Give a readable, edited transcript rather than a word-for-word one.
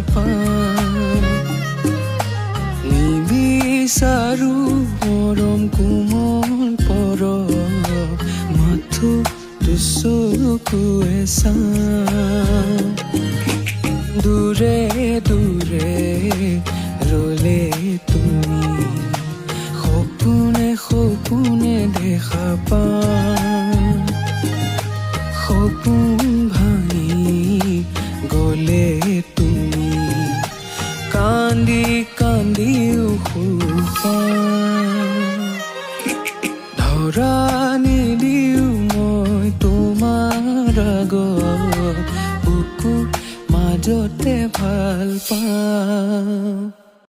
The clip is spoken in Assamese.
পাম নিবিচাৰো মৰম কোমল পৰ মাথো চকুৱে চাওঁ দূৰে দূৰে ৰলে তুমি সপোনে সপোনে দেখা পাওঁ সপোন ভাঙি গলে